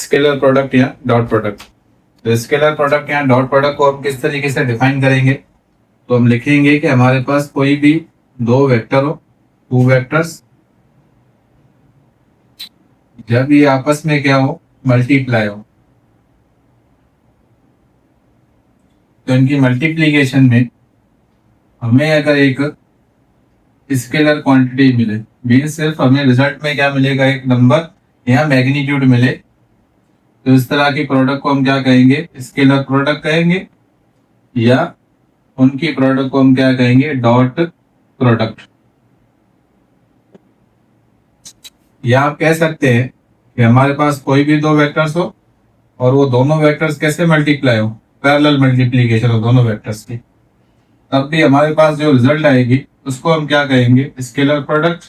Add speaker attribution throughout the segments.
Speaker 1: Scalar product या dot product. तो scalar product या डॉट प्रोडक्ट को हम किस तरीके से डिफाइन करेंगे, तो हम लिखेंगे कि हमारे पास कोई भी दो वेक्टर हो, टू वेक्टर्स, जब ये आपस में क्या हो, मल्टीप्लाई हो, तो इनकी मल्टीप्लीकेशन में हमें अगर एक स्केलर क्वांटिटी मिले, मीन्स सिर्फ हमें रिजल्ट में क्या मिलेगा, एक नंबर या मैग्नीट्यूड मिले, तो इस तरह की प्रोडक्ट को हम क्या कहेंगे, स्केलर प्रोडक्ट कहेंगे, या उनकी प्रोडक्ट को हम क्या कहेंगे, डॉट प्रोडक्ट। या आप कह सकते हैं कि हमारे पास कोई भी दो वेक्टर्स हो और वो दोनों वेक्टर्स कैसे मल्टीप्लाई हो, पैरेलल मल्टीप्लीकेशन हो दोनों वेक्टर्स की, तब भी हमारे पास जो रिजल्ट आएगी उसको हम क्या कहेंगे, स्केलर प्रोडक्ट,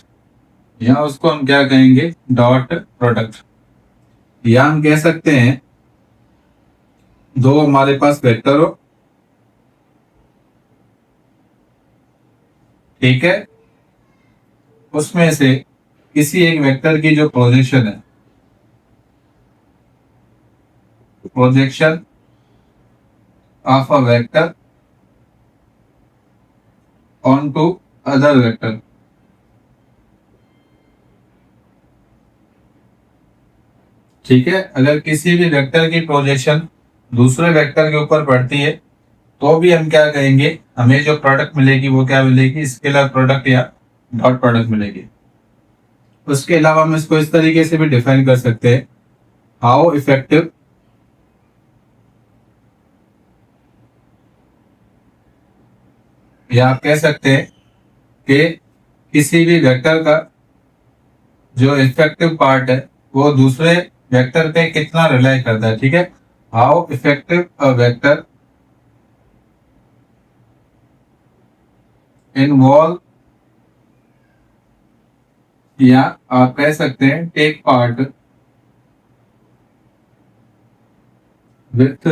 Speaker 1: या उसको हम क्या कहेंगे, डॉट प्रोडक्ट। या हम कह सकते हैं दो हमारे पास वेक्टर हो, ठीक है, उसमें से किसी एक वेक्टर की जो प्रोजेक्शन है, projection of a vector onto other vector, ठीक है। अगर किसी भी वेक्टर की प्रोजेक्शन दूसरे वेक्टर के ऊपर पड़ती है तो भी हम क्या कहेंगे, हमें जो प्रोडक्ट मिलेगी वो क्या मिलेगी, स्केलर प्रोडक्ट या डॉट प्रोडक्ट मिलेगी। उसके अलावा हम इसको इस तरीके से भी डिफाइन कर सकते हैं, हाउ इफेक्टिव या आप कह सकते हैं कि किसी भी वेक्टर का जो इफेक्टिव पार्ट है वो दूसरे वेक्टर पे कितना रिलाई करता है, ठीक है। How effective a vector involve, या आप कह सकते हैं take part with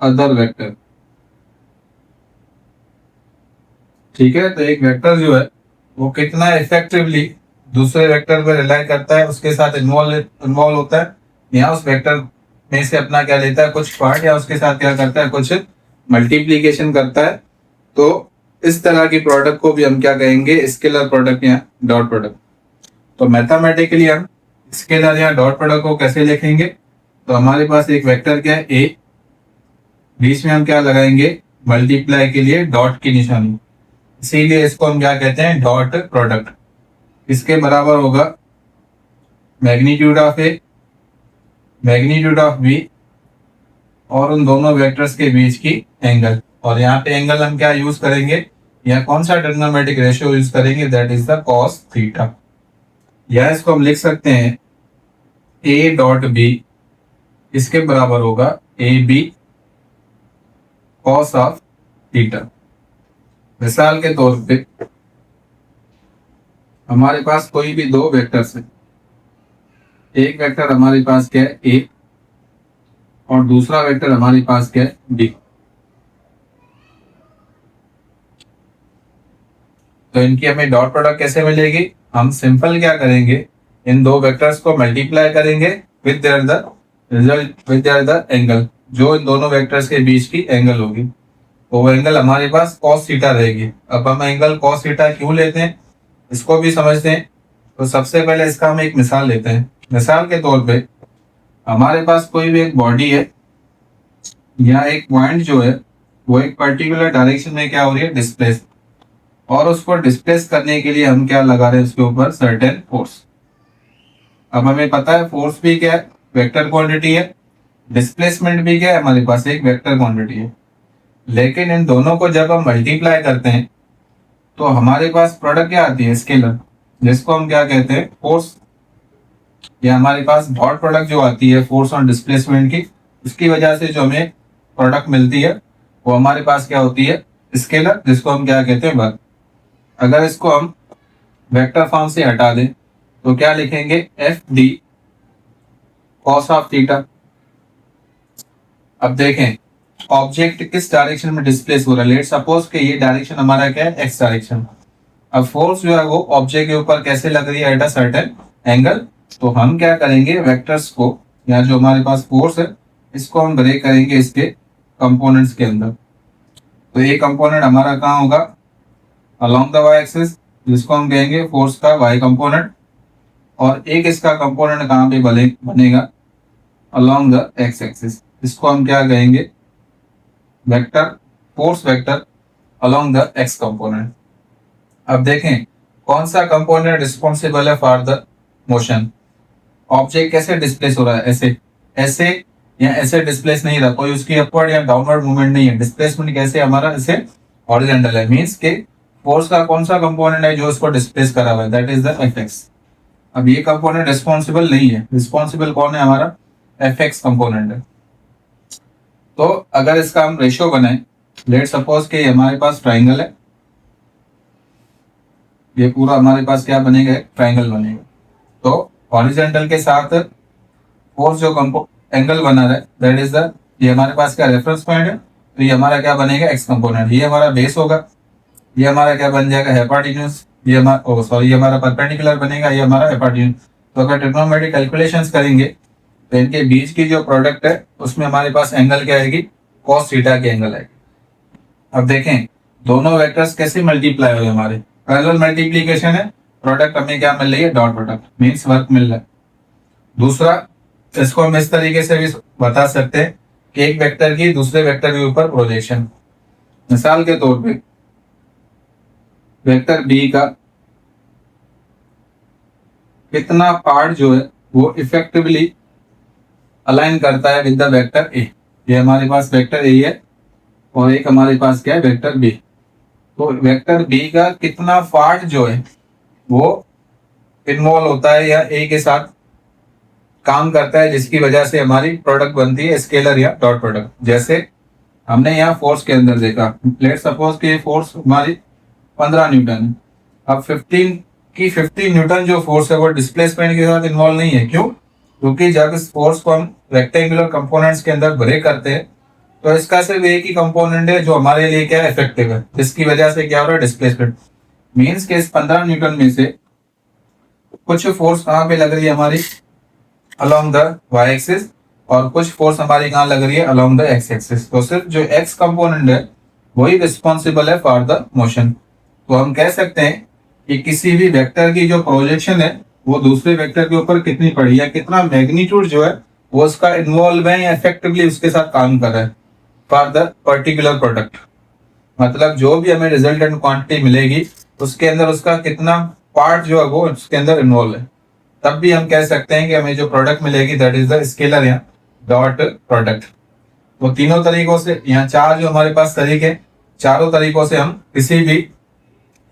Speaker 1: other vector, ठीक है। तो एक वेक्टर जो है वो कितना इफेक्टिवली दूसरे वेक्टर पर रिलाई करता है, उसके साथ इन्वॉल्व होता है, या उस वेक्टर में से अपना क्या लेता है, कुछ पार्ट, या उसके साथ क्या करता है, कुछ मल्टीप्लीकेशन करता है। तो इस तरह की प्रोडक्ट को भी हम क्या कहेंगे, स्केलर प्रोडक्ट या डॉट प्रोडक्ट। तो मैथमेटिकली हम स्केलर या डॉट प्रोडक्ट को कैसे लिखेंगे, तो हमारे पास एक वेक्टर क्या है, ए, बीच में हम क्या लगाएंगे, मल्टीप्लाई के लिए डॉट की निशानी, इसीलिए इसको हम क्या कहते हैं, डॉट प्रोडक्ट। इसके बराबर होगा magnitude of A, magnitude of B, और उन दोनों वेक्टर्स के बीच की एंगल। और यहाँ पे एंगल हम क्या यूज करेंगे, या कौन सा ट्रिग्नोमेट्रिक रेशियो यूज करेंगे, that is the cos theta. या इसको हम लिख सकते हैं ए डॉट बी, इसके बराबर होगा A B cos of theta. मिसाल के तौर पे हमारे पास कोई भी दो वेक्टर्स है, एक वेक्टर हमारे पास क्या है, ए, और दूसरा वेक्टर हमारे पास क्या है, बी। तो इनकी हमें डॉट प्रोडक्ट कैसे मिलेगी, हम सिंपल क्या करेंगे, इन दो वेक्टर्स को मल्टीप्लाई करेंगे with their the result, with their the angle, जो इन दोनों वेक्टर्स के बीच की एंगल होगी, तो वो एंगल हमारे पास cos थीटा रहेगी। अब हम एंगल cos थीटा क्यों लेते हैं, इसको भी समझते हैं। तो सबसे पहले इसका हम एक मिसाल लेते हैं। मिसाल के तौर पे हमारे पास कोई भी एक बॉडी है, या एक पॉइंट जो है वो एक पर्टिकुलर डायरेक्शन में क्या हो रही है, डिस्प्लेस, और उसको डिस्प्लेस करने के लिए हम क्या लगा रहे हैं, उसके ऊपर सर्टेन फोर्स। अब हमें पता है फोर्स भी क्या है, वेक्टर क्वांटिटी है, डिस्प्लेसमेंट भी क्या है, हमारे पास एक वेक्टर क्वांटिटी है। लेकिन इन दोनों को जब हम मल्टीप्लाई करते हैं तो हमारे पास प्रोडक्ट क्या आती है, स्केलर, जिसको हम क्या कहते हैं, फोर्स। या हमारे पास डॉट प्रोडक्ट जो आती है फोर्स और डिस्प्लेसमेंट की, उसकी वजह से जो हमें प्रोडक्ट मिलती है वो हमारे पास क्या होती है, स्केलर, जिसको हम क्या कहते हैं, वर्क। अगर इसको हम वेक्टर फॉर्म से हटा दें तो क्या लिखेंगे, F D cos of theta. अब देखें ऑब्जेक्ट किस डायरेक्शन में डिस्प्लेस हो रहा है, लेट सपोज कि ये डायरेक्शन हमारा क्या है, एक्स डायरेक्शन। अब फोर्स जो है वो ऑब्जेक्ट के ऊपर कैसे लग रही है, एट अ सर्टेन एंगल, तो हम क्या करेंगे, वेक्टर्स को या जो हमारे पास फोर्स है इसको हम ब्रेक करेंगे इसके कंपोनेंट्स के अंदर। तो ये कंपोनेंट हमारा कहाँ होगा, अलोंग द वाई एक्सिस, जिसको हम कहेंगे फोर्स का वाई कंपोनेंट, और एक इसका कंपोनेंट कहाँ पे बनेगा, अलोंग द एक्स एक्सिस, इसको हम क्या कहेंगे, vector, force vector along the x component. अब देखें कौन सा कंपोनेंट रिस्पॉन्सिबल है फॉर द मोशन। ऑब्जेक्ट कैसे डिस्प्लेस हो रहा है, ऐसे ऐसे या ऐसे डिस्प्लेस नहीं रहा, कोई उसकी अपवर्ड या डाउनवर्ड मूवमेंट नहीं है। डिस्प्लेसमेंट कैसे हमारा, ऐसे हॉरिजॉन्टल है, मींस के फोर्स का कौन सा कंपोनेंट है जो उसको डिस्प्लेस करा हुआ है, that is the F x. अब ये कंपोनेंट रिस्पॉन्सिबल नहीं है, रिस्पॉन्सिबल कौन है, हमारा एफ एक्स कंपोनेंट है। तो अगर इसका हम रेशियो बनाए, लेट सपोज के हमारे पास ट्राइंगल है, ये पूरा हमारे पास क्या बनेगा, ट्राइंगल बनेगा। तो हॉरिजॉन्टल के साथ फोर्स जो एंगल बना रहा है, दैट इज द, ये हमारे पास क्या रेफरेंस पॉइंट है, तो ये हमारा क्या बनेगा, एक्स कंपोनेंट। ये हमारा बेस होगा, ये हमारा क्या बन जाएगा, हाइपोटेन्यूज, ये हमारा सॉरी ये हमारा परपेंडिकुलर बनेगा, ये हमारा हाइपोटेन्यूज। तो अगर ट्रिग्नोमेट्रिक कैलकुलेशंस करेंगे तो इनके बीच की जो प्रोडक्ट है उसमें हमारे पास एंगल क्या आएगी, कॉस थीटा की एंगल आएगी। अब देखें दोनों वेक्टर्स कैसे मल्टीप्लाई हुए, हमारे पैरेलल मल्टीप्लिकेशन है, प्रोडक्ट हमें क्या मिल रही है, डॉट प्रोडक्ट, मींस वर्क मिल रहा है। दूसरा, इसको हम इस तरीके से भी बता सकते हैं कि एक वेक्टर की दूसरे वेक्टर के ऊपर प्रोजेक्शन। मिसाल के तौर पे वेक्टर बी का कितना पार्ट जो है वो इफेक्टिवली अलाइन करता है विद द वेक्टर ए। ये हमारे पास वेक्टर ए है और एक हमारे पास क्या है, वेक्टर बी। तो वेक्टर बी का कितना पार्ट जो है वो इन्वॉल्व होता है या ए के साथ काम करता है, जिसकी वजह से हमारी प्रोडक्ट बनती है स्केलर या डॉट प्रोडक्ट। जैसे हमने यहाँ फोर्स के अंदर देखा, लेट सपोज कि फोर्स हमारी 15 न्यूटन है। अब 15 न्यूटन जो फोर्स है वो डिस्प्लेसमेंट के साथ इन्वॉल्व नहीं है। क्यों? क्योंकि जब इस फोर्स को हम रेक्टेंगुलर कंपोनेंट्स के अंदर ब्रेक करते हैं तो इसका सिर्फ एक ही कंपोनेंट है जो हमारे लिए क्या इफेक्टिव है, जिसकी वजह से क्या हो रहा है, डिस्प्लेसमेंट। मीन्स के इस 15 न्यूटन में से कुछ फोर्स कहाँ पे लग रही है, हमारी अलोंग द वाई एक्सिस, और कुछ फोर्स हमारी कहाँ लग रही है, अलोंग द एक्स एक्सिस। तो सिर्फ जो एक्स कंपोनेंट है वही रिस्पॉन्सिबल है फॉर द मोशन। तो हम कह सकते हैं कि किसी भी वेक्टर की जो प्रोजेक्शन है वो दूसरे वेक्टर के ऊपर कितनी पड़ी है, कितना मैग्नीट्यूड जो है वो उसका इन्वॉल्व है या इफेक्टिवली उसके साथ काम कर रहा है फॉर द पर्टिकुलर प्रोडक्ट। मतलब जो भी हमें रिजल्टेंट क्वांटिटी मिलेगी उसके अंदर उसका कितना पार्ट जो है वो उसके अंदर इन्वॉल्व है, तब भी हम कह सकते हैं कि हमें जो प्रोडक्ट मिलेगी दैट इज द स्केलर या डॉट प्रोडक्ट। तो तीनों तरीकों से, यहाँ चार जो हमारे पास तरीके, चारों तरीकों से हम किसी भी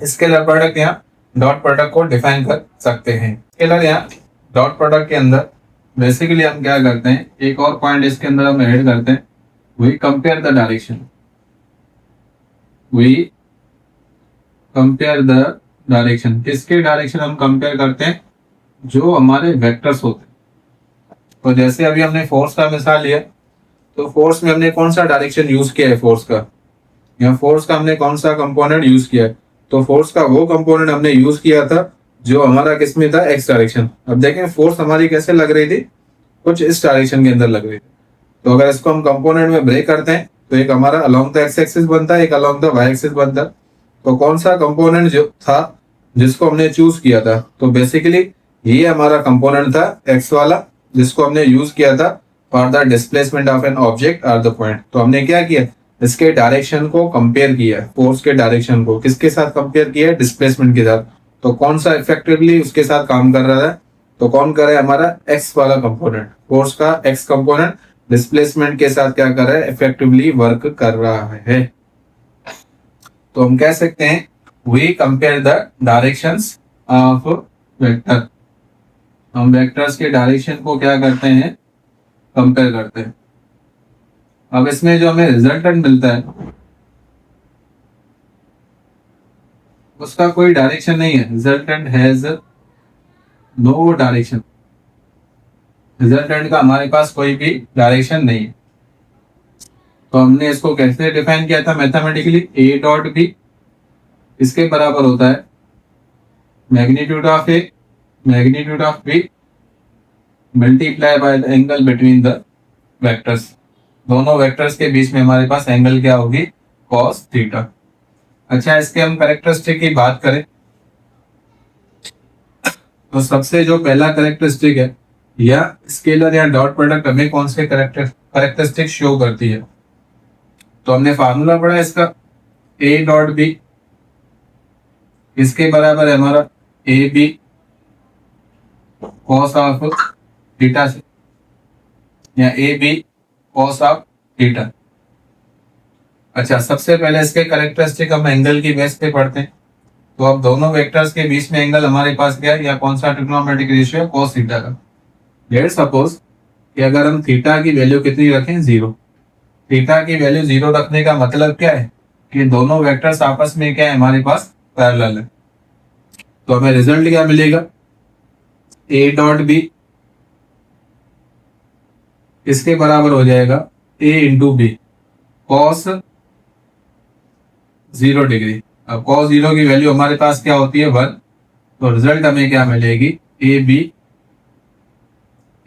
Speaker 1: स्केलर प्रोडक्ट या डॉट प्रोडक्ट को डिफाइन कर सकते हैं। स्केलर या डॉट प्रोडक्ट के अंदर बेसिकली हम क्या करते हैं, एक और पॉइंट इसके अंदर हम ऐड करते हैं, we compare the direction. We compare the direction. किसके डायरेक्शन हम कंपेयर करते हैं, जो हमारे वेक्टर्स होते हैं। तो जैसे अभी हमने फोर्स का मिसाल लिया, तो फोर्स में हमने कौन सा डायरेक्शन यूज किया है, फोर्स का, या फोर्स का हमने कौन सा कंपोनेंट यूज किया है, तो फोर्स का वो कंपोनेंट हमने यूज किया था जो हमारा किसमें था, एक्स डायरेक्शन। अब देखें फोर्स हमारी कैसे लग रही थी, कुछ इस डायरेक्शन के अंदर लग रही थी। तो अगर इसको हम कंपोनेंट में ब्रेक करते हैं तो एक हमारा अलोंग द एक्स एक्सिस बनता है, एक अलोंग द वाई एक्सिस बनता है। तो कौन सा कंपोनेंट जो था जिसको हमने चूज किया था, तो बेसिकली ये हमारा कंपोनेंट था एक्स वाला, जिसको हमने यूज किया था for the displacement of an object or the point. तो हमने क्या किया, इसके डायरेक्शन को कंपेयर किया, फोर्स के डायरेक्शन को किसके साथ कंपेयर किया, डिस्प्लेसमेंट के साथ। तो कौन सा इफेक्टिवली उसके साथ काम कर रहा है, तो कौन कर रहा है, हमारा एक्स वाला कंपोनेंट। फोर्स का एक्स कंपोनेंट डिस्प्लेसमेंट के साथ क्या कर रहा है, इफेक्टिवली वर्क कर रहा है। तो हम कह सकते हैं we compare the directions of vector. हम वेक्टर्स के डायरेक्शन को क्या करते हैं, कंपेयर करते हैं। अब इसमें जो हमें रिजल्टेंट मिलता है उसका कोई डायरेक्शन नहीं है, resultant has no direction. Resultant का हमारे पास कोई भी डायरेक्शन नहीं है। तो हमने इसको कैसे डिफाइन किया था मैथमेटिकली, ए डॉट बी इसके बराबर होता है magnitude of A magnitude of B multiply by the angle between the vectors. दोनों वेक्टर्स के बीच में हमारे पास एंगल क्या होगी, कॉस थीटा। अच्छा, इसके हम कैरेक्टरिस्टिक की बात करें तो सबसे जो पहला कैरेक्टरिस्टिक है, या स्केलर या डॉट प्रोडक्ट हमें कौन से कैरेक्टरिस्टिक शो करती है, तो हमने फार्मूला पढ़ा इसका, ए डॉट बी इसके बराबर है हमारा A B cos of theta से, या A B cos of theta. अच्छा, सबसे पहले इसके कैरेक्टरिस्टिक हम एंगल की बेस पे पढ़ते हैं। तो अब दोनों वेक्टर्स के बीच में एंगल हमारे पास क्या है, या कौन सा ट्रिग्नोमेट्रिक रेशियो है, cos थीटा का। लेट सपोज कि अगर हम थीटा की वैल्यू कितनी रखें, 0। थीटा की वैल्यू 0 रखने का मतलब क्या है कि दोनों वेक्टर्स आपस में क्या है, हमारे पास पैरेलल है। तो हमें रिजल्ट क्या मिलेगा, ए डॉट बी इसके बराबर हो जाएगा ए इंटू बी कॉस 0 डिग्री। अब cos 0 की वैल्यू हमारे पास क्या होती है, 1। तो रिजल्ट हमें क्या मिलेगी, A B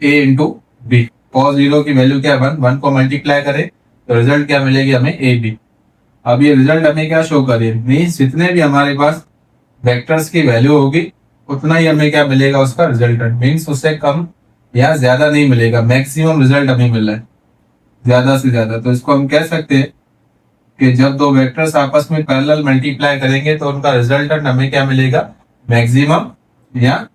Speaker 1: A into B. cos 0 की वैल्यू क्या है, 1 को मल्टीप्लाई करें तो रिजल्ट क्या मिलेगी हमें, ए बी। अब ये रिजल्ट हमें क्या शो करे, मीन्स जितने भी हमारे पास वेक्टर्स की वैल्यू होगी उतना ही हमें क्या मिलेगा, उसका रिजल्टेंट। मीन्स उससे कम या ज्यादा नहीं मिलेगा, मैक्सिमम रिजल्ट हमें मिल रहा है ज्यादा से ज्यादा। तो इसको हम कह सकते हैं कि जब दो वेक्टर्स आपस में पैरेलल मल्टीप्लाई करेंगे तो उनका रिजल्टेंट हमें क्या मिलेगा, मैक्सिमम, या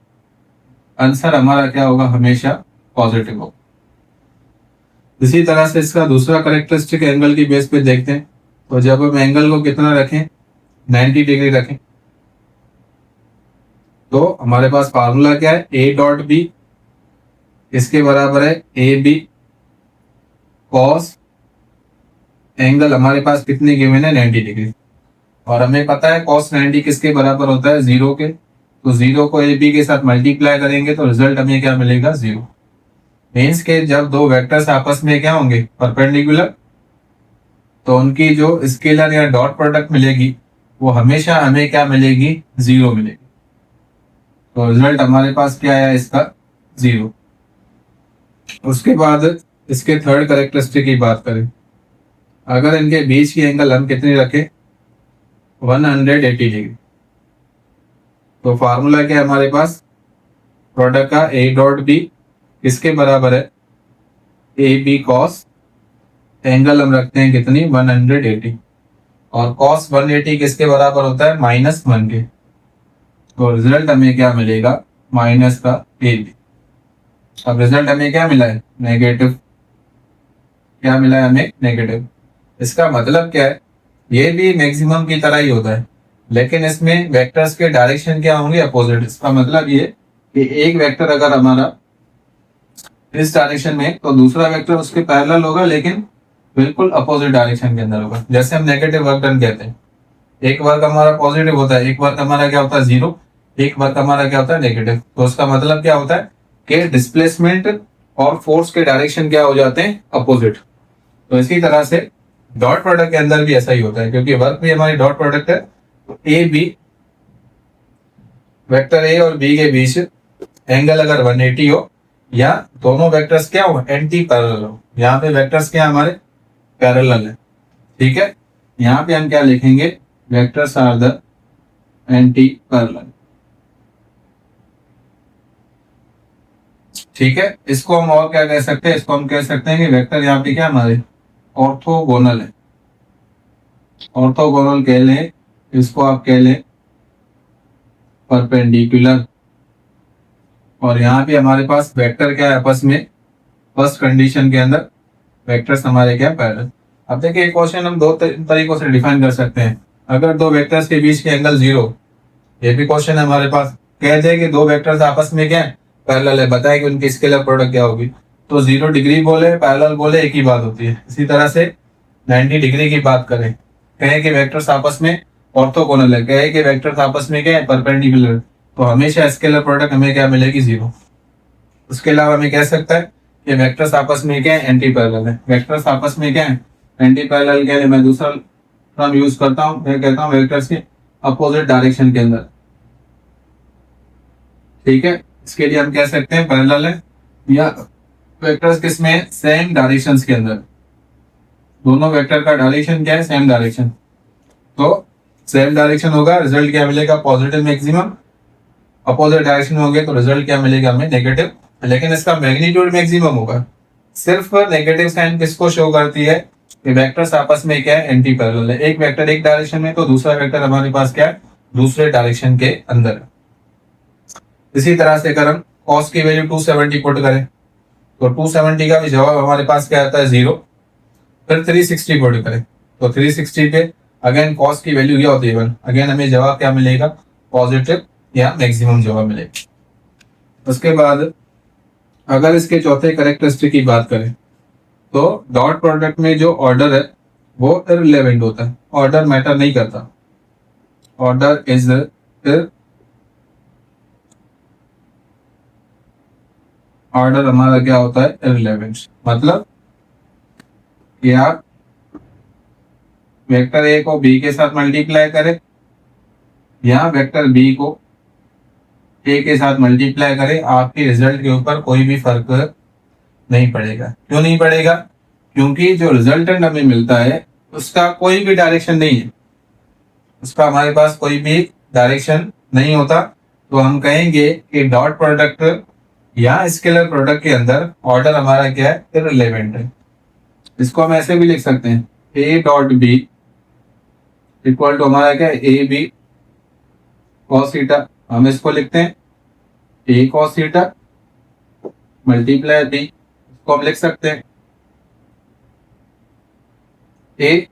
Speaker 1: आंसर हमारा क्या होगा, हमेशा पॉजिटिव होगा। इसी तरह से इसका दूसरा कैरेक्टरिस्टिक एंगल की बेस पे देखते हैं। तो जब हम एंगल को कितना रखें, 90 डिग्री रखें, तो हमारे पास फार्मूला क्या है, ए डॉट बी इसके बराबर है ए बी कॉस एंगल हमारे पास कितनी गिवन है, 90 डिग्री। और हमें पता है cos 90 किसके बराबर होता है, 0 के। तो 0 को ए बी के साथ मल्टीप्लाई करेंगे तो रिजल्ट हमें क्या मिलेगा, 0। मीन्स के जब दो वेक्टर्स आपस में क्या होंगे, परपेंडिकुलर, तो उनकी जो स्केलर या डॉट प्रोडक्ट मिलेगी वो हमेशा हमें क्या मिलेगी, 0 मिलेगी। तो रिजल्ट हमारे पास क्या आया इसका, 0। उसके बाद इसके थर्ड कैरेक्टरिस्टिक की बात करें, अगर इनके बीच की एंगल हम कितनी रखें, 180 डिग्री। तो फार्मूला क्या है हमारे पास, प्रोडक्ट का ए डॉट बी इसके बराबर है ए बी कॉस एंगल हम रखते हैं कितनी, 180। और कॉस 180 किसके बराबर होता है, -1 के। तो रिजल्ट हमें क्या मिलेगा, माइनस का ए बी। अब रिजल्ट हमें क्या मिला है, नेगेटिव। क्या मिला है हमें, नेगेटिव। इसका मतलब क्या है, ये भी मैक्सिमम की तरह ही होता है, लेकिन इसमें वेक्टर्स के डायरेक्शन क्या होंगे, अपोजिट। इसका मतलब ये कि एक वेक्टर अगर हमारा इस डायरेक्शन में, तो दूसरा वेक्टर उसके पैरेलल होगा लेकिन बिल्कुल अपोजिट डायरेक्शन के अंदर होगा। जैसे हम नेगेटिव वर्क डन कहते हैं, एक वर्क हमारा पॉजिटिव होता है, एक वर्क हमारा क्या होता है, 0, एक वर्क हमारा क्या होता है, नेगेटिव। तो उसका मतलब क्या होता है कि डिस्प्लेसमेंट और फोर्स के डायरेक्शन क्या हो जाते हैं, अपोजिट। तो इसी तरह से डॉट प्रोडक्ट के अंदर भी ऐसा ही होता है, क्योंकि वर्क भी हमारी डॉट प्रोडक्ट है। तो ए बी, वेक्टर ए और बी के बीच एंगल अगर 180 हो, या दोनों वेक्टर्स क्या हो, एंटी पैरेलल हो। यहाँ पे वेक्टर्स क्या हमारे पैरेलल है, ठीक है। यहाँ पे हम क्या लिखेंगे, vectors are the anti parallel, ठीक है। इसको हम और क्या कह सकते हैं, इसको हम कह सकते हैं कि वेक्टर यहाँ पे क्या हमारे ऑर्थोगोनल है। ऑर्थोगोनल कह लें, इसको आप कह लें परपेंडिकुलर। और यहाँ पे हमारे पास वेक्टर क्या है आपस में, फर्स्ट कंडीशन के अंदर वेक्टर्स हमारे क्या पैरेलल। अब देखिए क्वेश्चन हम दो तरीकों से डिफाइन कर सकते हैं। अगर दो वेक्टर्स के बीच के एंगल 0, ये भी क्वेश्चन है हमारे पास। कहते हैं कि दो वेक्टर्स आपस में क्या है, पैरेलल है, बताए कि उनकी स्केलर प्रोडक्ट क्या होगी। तो 0 डिग्री बोले, पैरेलल बोले, एक ही बात होती है। इसी तरह से 90 डिग्री की बात करें, कहें कि वेक्टर्स आपस में ऑर्थोगोनल है, कहें कि वेक्टर्स आपस में क्या है, परपेंडिकुलर, तो हमेशा स्केलर प्रोडक्ट हमें क्या मिलेगी, 0। उसके अलावा हमें कह सकता है कि वेक्टर्स आपस में क्या है, एंटी पैरेलल है। वेक्टर्स आपस में क्या है, एंटी पैरेलल के लिए मैं दूसरा टर्म यूज करता हूं, मैं कहता हूं वेक्टर्स के अपोजिट डायरेक्शन के अंदर, ठीक है। इसके लिए हम कह सकते हैं पैरेलल है, या वेक्टर्स किसमें, सेम डायरेक्शंस के अंदर, दोनों वेक्टर का डायरेक्शन क्या है, सेम डायरेक्शन, तो सेम डायरेक्शन होगा, रिजल्ट क्या मिलेगा, पॉजिटिव मैक्सिमम। अपोजिट डायरेक्शन में हो गया तो रिजल्ट क्या मिलेगा हमें, नेगेटिव। लेकिन इसका मैग्नीट्यूड मैक्सिमम होगा। सिर्फ नेगेटिव साइन किसको शो करती है कि वेक्टर्स आपस में क्या है, एंटी पैरेलल है। एक वेक्टर एक डायरेक्शन में तो दूसरा वेक्टर हमारे पास क्या है, दूसरे डायरेक्शन के अंदर। इसी तरह से अगर हम cos की वैल्यू 270 पुट करें तो 270 का भी जवाब हमारे पास क्या आता है, 0। फिर 360 पुट करें तो 360 पे अगेन cos की वैल्यू क्या होती है, 1। अगेन हमें जवाब क्या मिलेगा, पॉजिटिव या मैक्सिमम जवाब मिलेगा। उसके बाद अगर इसके चौथे कैरेक्टरिस्टिक की बात करें तो डॉट प्रोडक्ट में जो ऑर्डर है वो इररिलेवेंट होता है, ऑर्डर मैटर नहीं करता। ऑर्डर इज ऑर्डर हमारा क्या होता है, इररिलेवेंट। मतलब कि आप वेक्टर ए को बी के साथ मल्टीप्लाई करें या वेक्टर बी को ए के साथ मल्टीप्लाई करें, आपके रिजल्ट के ऊपर कोई भी फर्क नहीं पड़ेगा। क्यों नहीं पड़ेगा, क्योंकि जो रिजल्टेंट हमें मिलता है उसका कोई भी डायरेक्शन नहीं है, उसका हमारे पास कोई भी डायरेक्शन नहीं होता। तो हम कहेंगे कि डॉट प्रोडक्ट या स्केलर प्रोडक्ट के अंदर ऑर्डर हमारा क्या है, इररिलेवेंट है। इसको हम ऐसे भी लिख सकते हैं, A dot B equal to हमारा क्या है, ए बी कॉस थीटा। हम इसको लिखते हैं ए कॉस थीटा मल्टीप्लाई बी, इसको हम लिख सकते हैं ए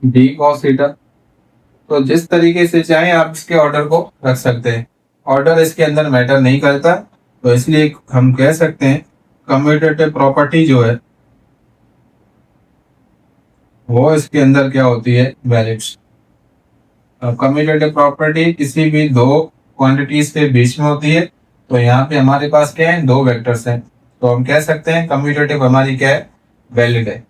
Speaker 1: बी कॉस थीटा। तो जिस तरीके से चाहे आप इसके ऑर्डर को रख सकते हैं, ऑर्डर इसके अंदर मैटर नहीं करता। तो इसलिए हम कह सकते हैं कम्यूटेटिव प्रॉपर्टी जो है वो इसके अंदर क्या होती है, वैलिड। अब कम्यूटेटिव प्रॉपर्टी किसी भी दो क्वांटिटीज के बीच में होती है। तो यहाँ पे हमारे पास क्या है, दो वेक्टर्स हैं, तो हम कह सकते हैं कम्यूटेटिव हमारी क्या है, वैलिड है।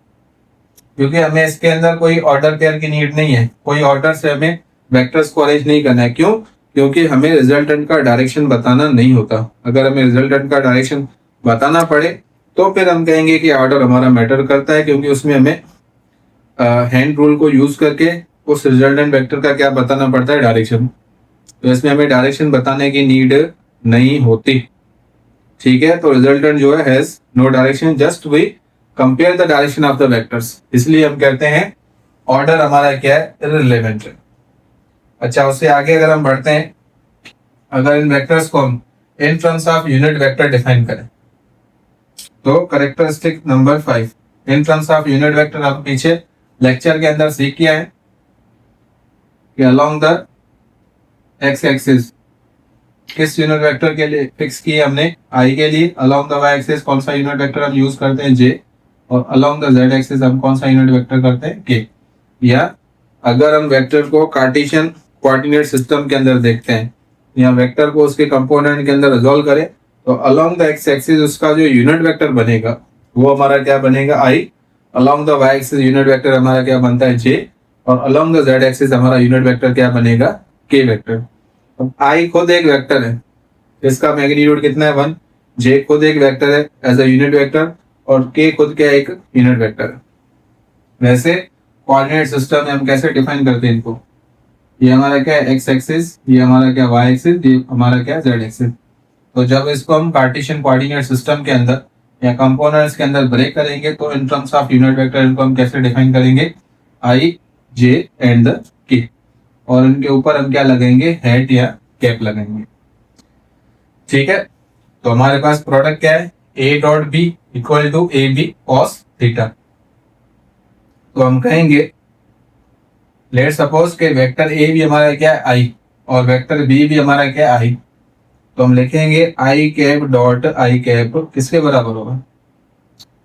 Speaker 1: क्योंकि हमें इसके अंदर कोई ऑर्डर पेयर की नीड नहीं है, कोई ऑर्डर से हमें वेक्टर्स को अरेंज नहीं करना है। क्यों, क्योंकि हमें रिजल्टेंट का डायरेक्शन बताना नहीं होता। अगर हमें रिजल्टेंट का डायरेक्शन बताना पड़े तो फिर हम कहेंगे कि ऑर्डर हमारा मैटर करता है, क्योंकि उसमें हमें हैंड रूल को यूज करके उस रिजल्टेंट वेक्टर का क्या बताना पड़ता है, डायरेक्शन। तो इसमें हमें डायरेक्शन बताने की नीड नहीं होती। ठीक है, तो रिजल्टेंट जो है has no direction, just we compare the direction of the vectors. इसलिए हम कहते हैं ऑर्डर हमारा क्या है, इररिलेवेंट है। अच्छा, उससे आगे अगर हम बढ़ते हैं, अगर इन वेक्टर्स को हम इन terms of unit vector define करें तो characteristic number 5 in terms of unit vector आप पीछे लेक्चर के अंदर सीख किया है कि अलोंग द एक्स एक्सिस किस यूनिट वेक्टर के लिए फिक्स किए हमने, आई के लिए। अलोंग द वाई एक्सिस कौन सा यूनिट वेक्टर हम यूज करते हैं, जे। और अलोंग द जेड एक्सिस हम कौन सा यूनिट वेक्टर करते हैं, के। या अगर हम वेक्टर को कार्टेशियन कोऑर्डिनेट सिस्टम के अंदर देखते हैं या वेक्टर को उसके कंपोनेंट के अंदर रिजॉल्व करें तो अलोंग द एक्स एक्सिस उसका जो यूनिट वेक्टर बनेगा वो हमारा क्या बनेगा, I. Along the Y axis unit vector हमारा क्या बनता है, जे। और अलोंग द जेड एक्सिस हमारा यूनिट वेक्टर क्या बनेगा, के वेक्टर। अब आई खुद एक वेक्टर है, इसका मैग्नीट्यूड कितना है, 1। जे खुद एक वेक्टर है एज अ यूनिट वेक्टर, और के खुद क्या एक यूनिट वेक्टर है। वैसे कोऑर्डिनेट सिस्टम में हम कैसे डिफाइन करते हैं इनको, ये हमारा क्या है एक्स एक्सिस, ये हमारा क्या वाई एक्सिस, ये हमारा क्या जेड एक्सिस। तो जब इसको हम कार्टेशियन कोऑर्डिनेट सिस्टम के अंदर या कंपोनेंट्स के अंदर ब्रेक करेंगे तो इन टर्म्स ऑफ यूनिट वेक्टर इनको हम कैसे डिफाइन करेंगे, आई जे एंड द के। और इनके ऊपर हम क्या लगाएंगे, हेट या कैप लगाएंगे। ठीक है, तो हमारे पास प्रोडक्ट क्या है, A dot B equal to A B cos theta. तो हम कहेंगे लेट सपोज के वेक्टर ए भी हमारा क्या है, आई, और वेक्टर बी भी हमारा क्या है, आई। तो हम लिखेंगे आई कैप डॉट आई कैप किसके बराबर होगा,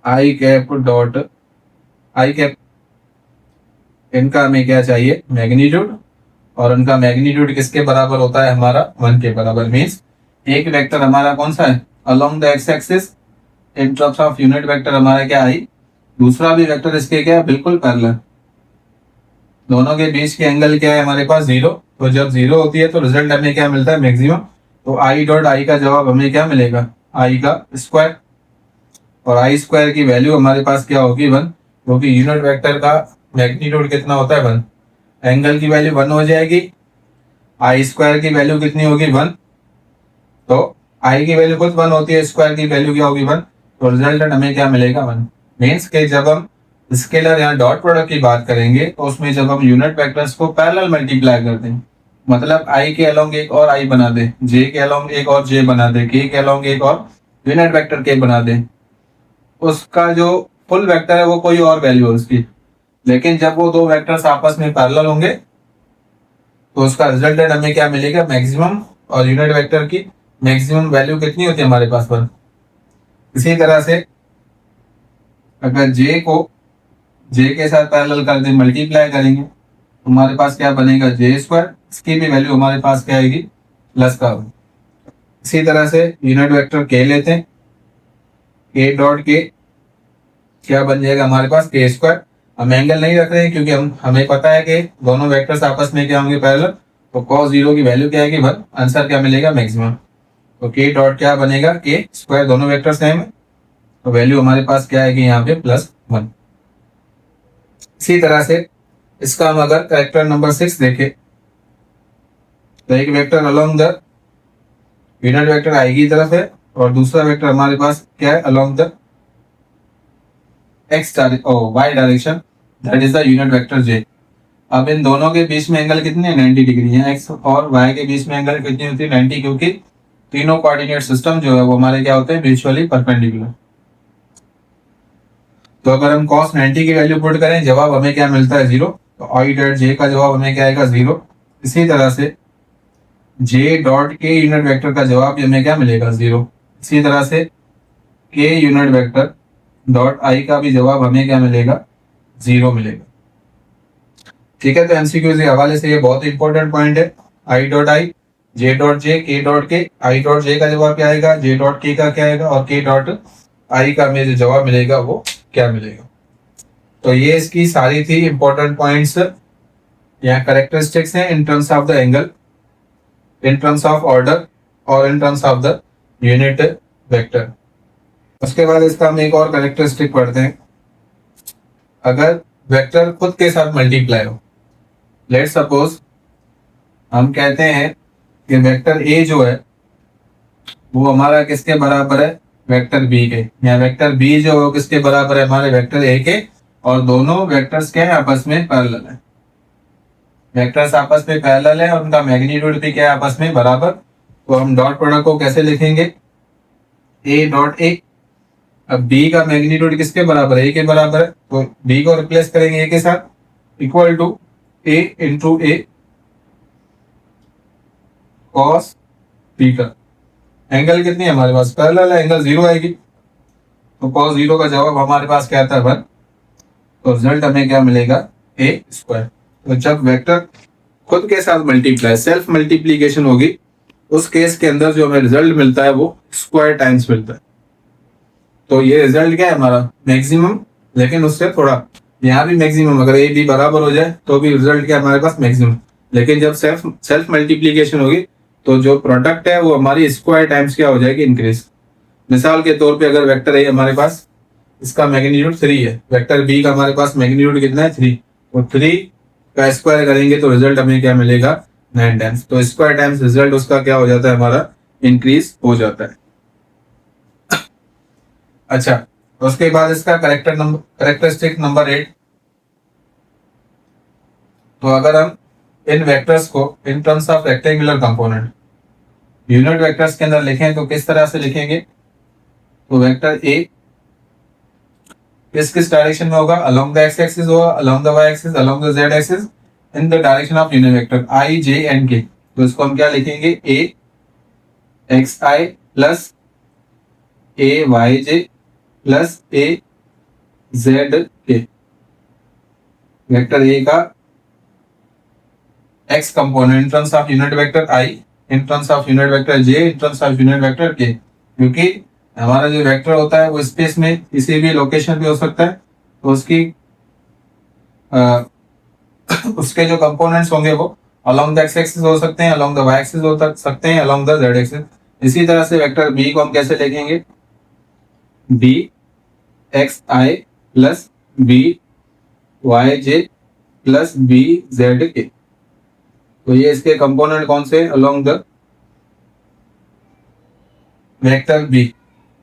Speaker 1: आई कैप डॉट आई कैप। इनका हमें क्या चाहिए, मैग्नीट्यूड, और उनका मैग्नीट्यूड किसके बराबर होता है, हमारा 1 के बराबर। मीन्स एक वेक्टर हमारा कौन सा है, along the x axis in terms of unit vector हमारा क्या आई, दूसरा भी वेक्टर इसके क्या है, बिल्कुल पैरेलल। दोनों के बीच के एंगल क्या है हमारे पास, 0। तो जब 0 होती है तो रिजल्ट हमें क्या मिलता है, मैक्सिमम। तो आई डॉट आई का जवाब हमें क्या मिलेगा, आई का स्क्वायर, और आई स्क्वायर की वैल्यू हमारे पास क्या होगी 1, क्योंकि यूनिट वेक्टर का मैग्नीट्यूड कितना होता है 1। एंगल की वैल्यू 1 हो जाएगी, आई स्क्वायर की वैल्यू कितनी होगी 1, तो आई की वैल्यू खुद 1 होती है, स्क्वायर की वैल्यू क्या होगी 1, तो रिजल्टेंट हमें क्या मिलेगा 1। मीन्स के जब हम स्केलर या डॉट प्रोडक्ट की बात करेंगे तो उसमें जब हम यूनिट वेक्टर्स को पैरेलल मल्टीप्लाई करते हैं, मतलब आई के अलोंग एक और आई बना दे, जे के अलोंग एक और जे बना दे, के अलोंग एक और यूनिट वेक्टर के बना दे, उसका जो फुल वेक्टर है वो कोई और वैल्यू है उसकी, लेकिन जब वो दो वेक्टर्स आपस में पैरेलल होंगे तो उसका रिजल्टेंट हमें क्या मिलेगा मैक्सिमम, और यूनिट वेक्टर की मैक्सिमम वैल्यू कितनी होती है हमारे पास 1। इसी तरह से अगर जे को जे के साथ पैरेलल कर दें, मल्टीप्लाई करेंगे, तो हमारे पास क्या बनेगा जे स्क्वायर, इसकी भी वैल्यू हमारे पास क्या आएगी प्लस का। इसी तरह से यूनिट वेक्टर के लेते हैं, के डॉट के क्या बन जाएगा हमारे पास के स्क्वायर। हम एंगल नहीं रख रहे हैं क्योंकि हमें पता है कि दोनों वेक्टर्स आपस में क्या होंगे पैरेलल, तो cos 0 की वैल्यू क्या आएगी 1, आंसर क्या मिलेगा मैक्सिमम। तो के डॉट क्या बनेगा के स्क्वायर, दोनों वेक्टर सेम है, तो वैल्यू हमारे पास क्या आएगी यहाँ पे +1। इसी तरह से इसका हम अगर कैरेक्टर नंबर 6 देखें, तो एक vector along the unit vector I की तरफ है और दूसरा वेक्टर हमारे पास क्या है along the y direction, that is the unit vector j। अब इन दोनों के बीच में एंगल कितने 90 डिग्री है, x और y के बीच में एंगल कितनी होती है 90, क्योंकि तीनों कोऑर्डिनेट सिस्टम जो है वो हमारे क्या होते हैं म्यूचुअली परपेंडिकुलर। तो अगर हम cos 90 की वैल्यू पुट करें, जवाब हमें क्या मिलता है 0, तो i डॉट j का जवाब हमें क्या आएगा 0। इसी तरह से j डॉट के यूनिट वेक्टर का जवाब भी हमें क्या मिलेगा 0। इसी तरह से k unit vector dot I का भी जवाब हमें क्या मिलेगा 0 मिलेगा। ठीक है, तो एमसीक्यू के हवाले से ये बहुत इंपॉर्टेंट पॉइंट है। I dot I, J dot J, के डॉट के, आई डॉट जे का जवाब क्या आएगा, जे डॉट के का क्या आएगा, और के डॉट आई का हमें जो जवाब मिलेगा वो क्या मिलेगा। तो ये इसकी सारी थी इंपॉर्टेंट पॉइंट्स या करेक्टरिस्टिक्स हैं in terms of the angle, in terms of order और in terms of the unit vector. उसके बाद इसका हम एक और करेक्टरिस्टिक पढ़ते हैं। अगर वेक्टर खुद के साथ मल्टीप्लाई हो, लेट्स सपोज हम कहते हैं कि वेक्टर ए जो है वो हमारा किसके बराबर है वेक्टर बी के, या वेक्टर बी जो है किसके बराबर है हमारे वेक्टर ए के, और दोनों वेक्टर्स क्या है आपस में पैरेलल है। वेक्टर्स आपस में पैरेलल है और उनका मैग्नीट्यूड भी क्या है आपस में बराबर। तो हम डॉट प्रोडक्ट को कैसे लिखेंगे, ए डॉट ए। अब b का मैग्नीट्यूड किसके बराबर है, a के बराबर है, तो b को रिप्लेस करेंगे a के साथ, equal to a into a cos theta. Angle कितनी है हमारे पास पैरेलल है, एंगल 0 आएगी, तो cos 0 का जवाब हमारे पास क्या था 1, तो रिजल्ट हमें क्या मिलेगा a स्क्वायर। तो जब वेक्टर खुद के साथ मल्टीप्लाई सेल्फ मल्टीप्लीकेशन होगी, उस केस के अंदर जो हमें रिजल्ट मिलता है वो स्क्वायर टाइम्स मिलता है। तो ये रिजल्ट क्या है हमारा मैक्सिमम, लेकिन उससे थोड़ा यहाँ भी मैक्सिमम, अगर ए बी बराबर हो जाए तो भी रिजल्ट क्या हमारे पास मैक्सिमम, लेकिन जब सेल्फ मल्टीप्लीकेशन होगी तो जो प्रोडक्ट है वो हमारी स्क्वायर टाइम्स क्या हो जाएगी इंक्रीज। मिसाल के तौर पे अगर वेक्टर ए हमारे पास इसका मैग्नीट्यूड 3 है, वेक्टर बी का हमारे पास मैग्नीट्यूड कितना है 3, तो 3 का स्क्वायर करेंगे तो रिजल्ट हमें क्या मिलेगा 9 टाइम्स। तो स्क्वायर टाइम्स रिजल्ट उसका क्या हो जाता है हमारा इंक्रीज हो जाता है। अच्छा, तो उसके बाद इसका करेक्टरिस्टिक नंबर 8। तो अगर हम इन वेक्टर्स को इन terms of rectangular component unit vectors के अंदर लिखें तो किस तरह से लिखेंगे, तो वेक्टर ए किस डायरेक्शन में होगा, अलोंग द एक्स एक्सिस होगा, along the Y axis, along the Z axis, in the direction of unit vector i j and k. तो इसको हम क्या लिखेंगे a x i plus a y j plus a z k. Vector a का x component in terms of unit vector i, in terms of unit vector j, in terms of unit vector k. क्योंकि हमारा जो vector होता है वो space में किसी भी लोकेशन पे हो सकता है, तो उसके जो कंपोनेंट्स होंगे वो अलोंग द एक्स एक्सिस हो सकते हैं, अलोंग द वाई एक्सिस हो सकते हैं, अलोंग द जेड एक्सिस इसी तरह से वेक्टर बी को हम कैसे लिखेंगे, B x i plus B Y j plus B Z के। तो ये इसके कंपोनेंट कौन से along the vector be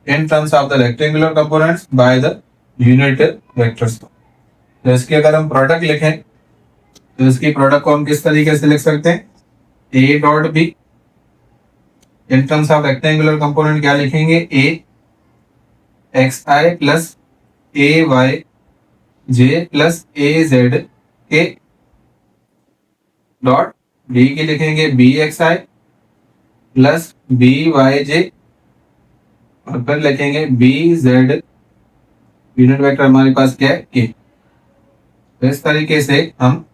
Speaker 1: in terms of the rectangular components by the unit vectors. तो इसके अगर हम प्रोडक्ट लिखें तो इसकी प्रोडक्ट को हम किस तरीके से लिख सकते हैं, A dot be in terms of rectangular component क्या लिखेंगे, a x i plus a y j plus a z के डॉट बी की लिखेंगे B x i plus B Y जे और फिर लिखेंगे बी जेड, यूनिट वेक्टर हमारे पास क्या है के। तो इस तरीके से हम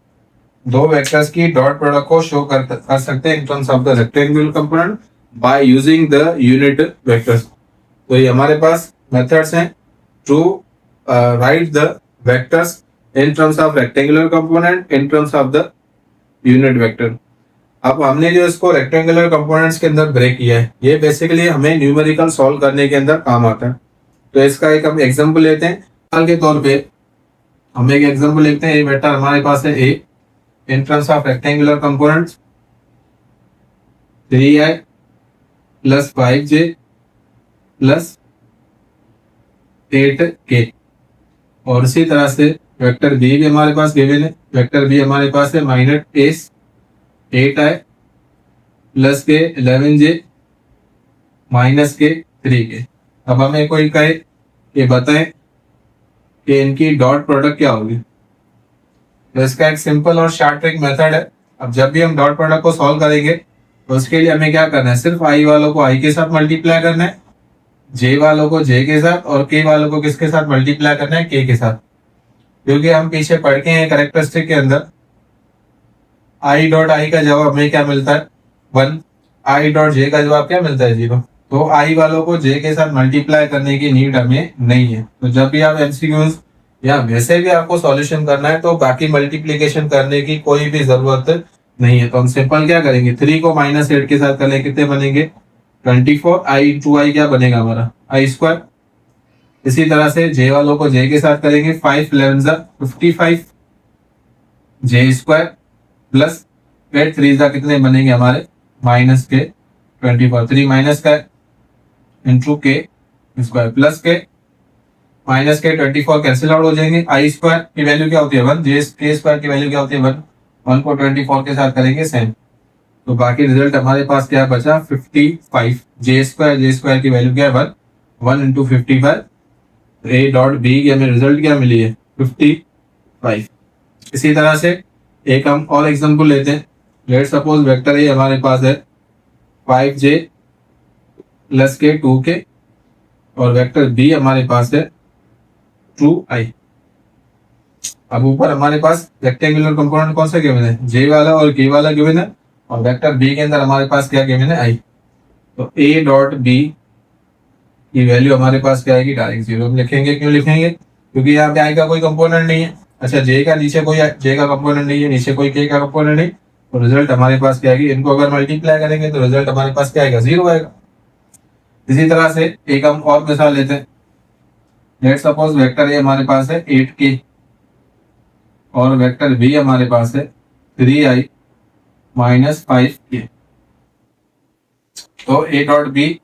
Speaker 1: दो वेक्टर्स की डॉट प्रोडक्ट को शो कर सकते हैं in terms of the rectangular component by using the unit vectors. तो ये हमारे पास मेथड्स हैं to write the vectors in terms of rectangular component in terms of the unit vector. अब हमने जो इसको रेक्टेंगुलर कंपोनेंट्स के अंदर ब्रेक किया है, ये बेसिकली हमें न्यूमेरिकल सॉल्व करने के अंदर काम आता है। तो इसका एक हम एग्जांपल लेते हैं। मिसाल के तौर पे हम एक एग्जांपल लेते हैं, ये वेक्टर हमारे पास है A in terms of rectangular components 3i plus 5j plus 8k। और इसी तरह से वेक्टर बी भी हमारे पास गिवन है, वेक्टर बी हमारे पास है -8i प्लस के 11j माइनस के 3k। अब हमें कोई कहे कि बताएं कि इनकी डॉट प्रोडक्ट क्या होगी। तो इसका एक सिंपल और शॉर्ट ट्रिक मेथड है। अब जब भी हम डॉट प्रोडक्ट को सॉल्व करेंगे तो उसके लिए हमें क्या करना है, सिर्फ आई वालों को आई के साथ मल्टीप्लाई करना है, जे वालों को जे के साथ और के वालों को किसके साथ मल्टीप्लाई करना है, के साथ। क्योंकि हम पीछे पढ़ के हैं कैरेक्टरिस्टिक के अंदर आई डॉट आई का जवाब हमें क्या मिलता है 1, आई डॉट जे का जवाब क्या मिलता है 0। तो आई वालों को जे के साथ मल्टीप्लाई करने की नीड हमें नहीं है। तो जब भी आप एमसीक्यूज या वैसे भी आपको सॉल्यूशन करना है तो बाकी मल्टीप्लीकेशन करने की कोई भी जरूरत नहीं है। तो हम सिंपल क्या करेंगे, 3 को -8 के साथ करें कितने बनेंगे 24, आई इंटू आई क्या बनेगा हमारा आई स्क्वायर। इसी तरह से जे वालों को जे के साथ करेंगे 5 11 55 जे स्क्वायर प्लस 8 3 कितने बनेंगे हमारे माइनस के 24, 3 माइनस का इंटू के स्क्वायर प्लस के माइनस के 24 कैंसिल आउट हो जाएंगे। आई स्क्वायर की वैल्यू क्या होती है 1, जे के स्क्वायर की वैल्यू क्या होती है 1 को 24 के साथ करेंगे सेम। तो बाकी रिजल्ट हमारे पास क्या बचा 55, जे स्क्वायर की वैल्यू क्या है 1 इंटू 55। ए डॉट बी की हमें रिजल्ट क्या मिली है 55। इसी तरह से एक हम और एग्जांपल लेते हैं। लेट सपोज वेक्टर ए हमारे पास है 5j प्लस के 2k और वेक्टर बी हमारे पास है 2i। अब ऊपर हमारे पास रेक्टेंगुलर कंपोनेंट कौन सा गिवन है, जे वाला और के वाला गिवन है, और वेक्टर बी के अंदर हमारे पास क्या गिवन है i। तो a डॉट बी की वैल्यू हमारे पास क्या आएगी डायरेक्ट 0 हम लिखेंगे। क्यों लिखेंगे, क्योंकि यहाँ पे i का कोई कंपोनेंट नहीं है। अच्छा जे का नीचे कोई जे का कंपोनेंट नहीं है, नीचे कोई के का कंपोनेंट नहीं, तो रिजल्ट हमारे पास क्या आएगी, इनको अगर मल्टीप्लाई करेंगे तो रिजल्ट हमारे पास क्या आएगा 0 आएगा। इसी तरह से एक हम और मिसाल लेते हैं। लेट सपोज वेक्टर ए हमारे पास है 8k और वेक्टर बी हमारे पास है 3i माइनस 5k। तो ए डॉट बी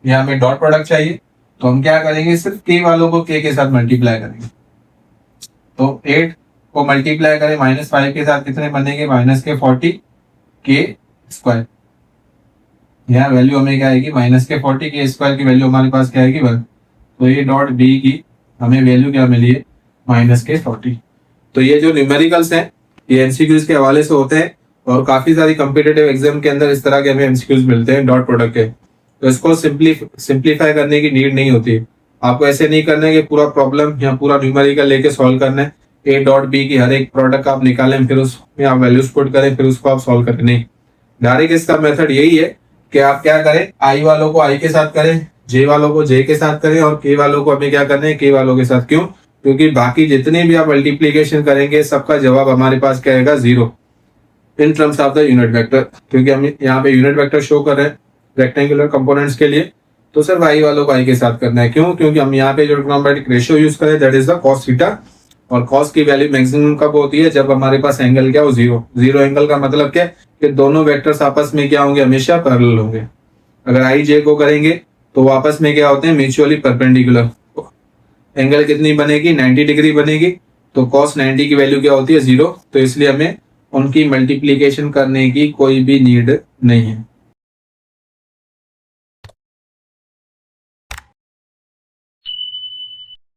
Speaker 1: यहाँ हमें डॉट प्रोडक्ट चाहिए, तो हम क्या करेंगे सिर्फ के वालों को के साथ मल्टीप्लाई करेंगे। तो 8 को मल्टीप्लाई करें -5 के साथ कितने बनेंगे माइनस के 40 के स्क्वायर। यहाँ वैल्यू हमें क्या आएगी माइनस के 40 के स्क्वायर की वैल्यू हमारे पास क्या आएगी 1। तो ये डॉट बी की हमें वैल्यू क्या मिली है माइनस के 40। तो ये जो न्यूमेरिकल्स हैं ये एमसीक्यूज के हवाले से होते हैं और काफी सारी कॉम्पिटिटिव एग्जाम के अंदर इस तरह के हमें एमसीक्यूज मिलते हैं डॉट प्रोडक्ट के। तो इसको सिंप्लीफाई करने की नीड नहीं होती। आपको ऐसे नहीं करना है कि पूरा प्रॉब्लम या पूरा न्यूमेरिकल लेके सॉल्व करना है, ए डॉट बी की हर एक प्रोडक्ट आप निकालें फिर उसमें आप वैल्यूज पुट करें फिर उसको आप सॉल्व करें। नहीं, डायरेक्ट इसका मेथड यही है कि आप क्या करें, आई वालों को आई के साथ करें, जे वालों को जे के साथ करें और के वालों को हमें क्या करना है के वालों के साथ। क्यों, क्योंकि बाकी जितने भी आप मल्टीप्लीकेशन करेंगे सबका जवाब हमारे पास क्या आएगा 0। इन terms of the unit vector, क्योंकि हम यहाँ पे यूनिट वेक्टर शो कर रहे हैं रेक्टेंगुलर कंपोनेंट्स के लिए, तो सर y वालों को y के साथ करना है। क्यों? क्योंकि हम यहाँ पे जो ट्रिग्नोमेट्रिक रेशियो यूज करें that is the cos theta, और cos की वैल्यू मैक्सिमम कब होती है? जब हमारे पास एंगल क्या हो? जीरो। जीरो एंगल का मतलब क्या है? कि दोनों वेक्टर्स आपस में क्या होंगे? हमेशा पैरेलल होंगे। अगर i j को करेंगे तो आपस में क्या होते हैं? Mutually perpendicular. एंगल कितनी बनेगी? 90 डिग्री बनेगी। तो cos 90 की वैल्यू क्या होती है? जीरो। तो इसलिए हमें उनकी मल्टीप्लीकेशन करने की कोई भी नीड नहीं है।